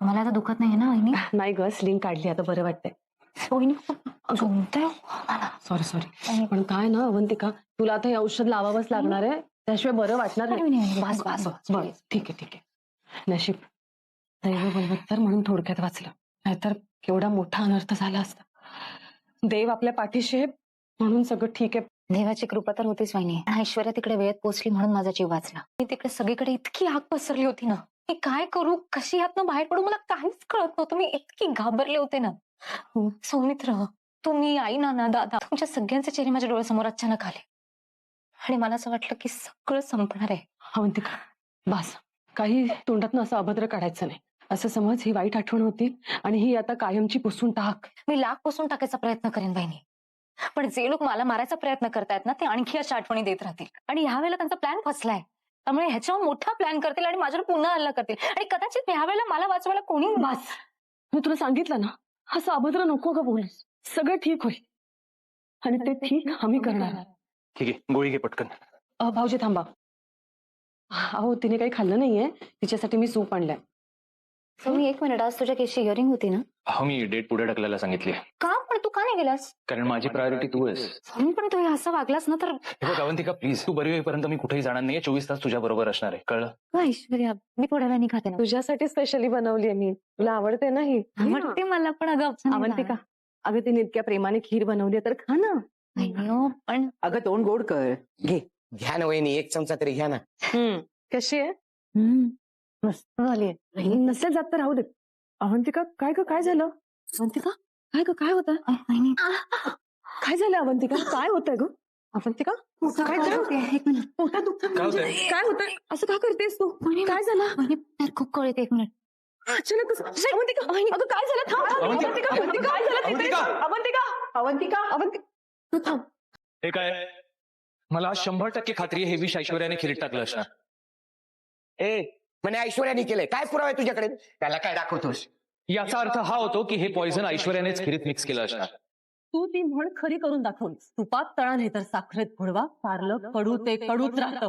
मला आता दुखत नाही ना वहिनी? नाही ग, स्लिंग काढली आता, बरं वाटतंय. वहिनी झोपताय मला. सॉरी पण काय ना अवंतिका, तुला आता हे औषध लावावंच लागणार आहे, त्याशिवाय बरं वाटणार नाही. बस ठीक आहे. नशीब दैव बलवत्तर म्हणून थोडक्यात वाचलं, नाहीतर केवढा मोठा अनर्थ झाला असता. देव आपल्या पाठीशी आहे म्हणून सगळं ठीक आहे. देवाची कृपा तर होतीच वहिनी. ऐश्वर्या तिकडे वेळेत पोहोचली म्हणून माझा जीव वाचला. मी तिकडे सगळीकडे इतकी आग पसरली होती ना, मी काय करू, कशी यातनं बाहेर पडू मला काहीच कळत नव्हतं. मी इतकी घाबरले होते ना. सौमित्र, तुम्ही, आई, नाना, दादा, तुमच्या सगळ्यांचे चेहरे माझ्या डोळ्यासमोर अचानक आले आणि मला असं वाटलं की सगळं संपणार आहे. अवंतिका बस, काही तोंडातनं असं अभद्र काढायचं नाही. असं समज ही वाईट आठवण होती आणि ही आता कायमची पुसून टाक. मी लाख पुसून टाकायचा प्रयत्न करेन बहिणी, पण जे लोक मला मारायचा प्रयत्न करतायत ना, ते आणखी अशा आठवणी देत राहतील आणि ह्या वेळेला त्यांचा प्लॅन फसलाय. त्यामुळे ह्याच्यावर मोठा प्लॅन करतील आणि माझ्यावर पुन्हा हल्ला करतील आणि कदाचित ह्या वेळेला मला वाचवायला कोणी. बस, मी तुला सांगितलं ना, असं अभद्र नको ग बोलूस. सगळं ठीक होईल आणि ते ठीक आम्ही करणार. ठीक आहे, गोळी घे पटकन. भाऊजी थांबा. अहो तिने काही खाल्लं नाहीये, तिच्यासाठी मी सूप आणलाय. मी 1 मिनिट, आज तुझ्या केसची हिअरिंग होती ना? हो, मी डेट पुढे ढकलायला सांगितली. का? पण तू का नाही गेलास? कारण माझी प्रायोरिटी तू आहेस. पण तू असं वागलास ना तर. हे बघ अवंतिका, प्लीज, तू बरी होईपर्यंत मी कुठेही जाणार नाहीये. 24 तास तुझ्या बरोबर असणार आहे, कळलं? ऐश्वर्या, मी थोड्या वेळाने खाते ना. तुझ्यासाठी स्पेशली बनवली आहे मी. तुला आवडते ना ही? आवडते मला, पण अगं अवंतिका, अगं तिने इतक्या प्रेमाने खीर बनवली तर खा ना. पण अगं तोंड गोड कर. घ्या ना वहिनी, 1 चमचा तरी घ्या ना. कशी आहे? मस्त झाली. नसेल जात तर राहू दे. अवंतिका काय ग, काय झालं? अवंतिका काय ग, काय होतं? काय झालं अवंतिका, काय होतंय ग? अवंतिका काय झालं? 1 मिनिट. पोटात दुखतंय. काय होतंय? असं का करतेस तू? काय झालं? खूप कळत. 1 मिनिट. अचानक अवंतिका, अगं काय झालं? थांब. अवंतिका, काय झालं तिथे? अवंतिका तू थांब. हे काय, मला 100% खात्री आहे हे विष ऐश्वर्याने खिरीत टाकलं असणार. म्हणे ऐश्वर्याने केलंय. काय पुरावा आहे तुझ्याकडे? त्याला काय दाखवतोस? याचा अर्थ हा होतो की हे पॉइझन ऐश्वर्यानेच खिरीत मिक्स केलं असणार. तू ती म्हण खरी करून दाखवलीस. तुपात तळा नाही तर साखरेत घोडवा, पारलं कडू ते कडूच राहतं.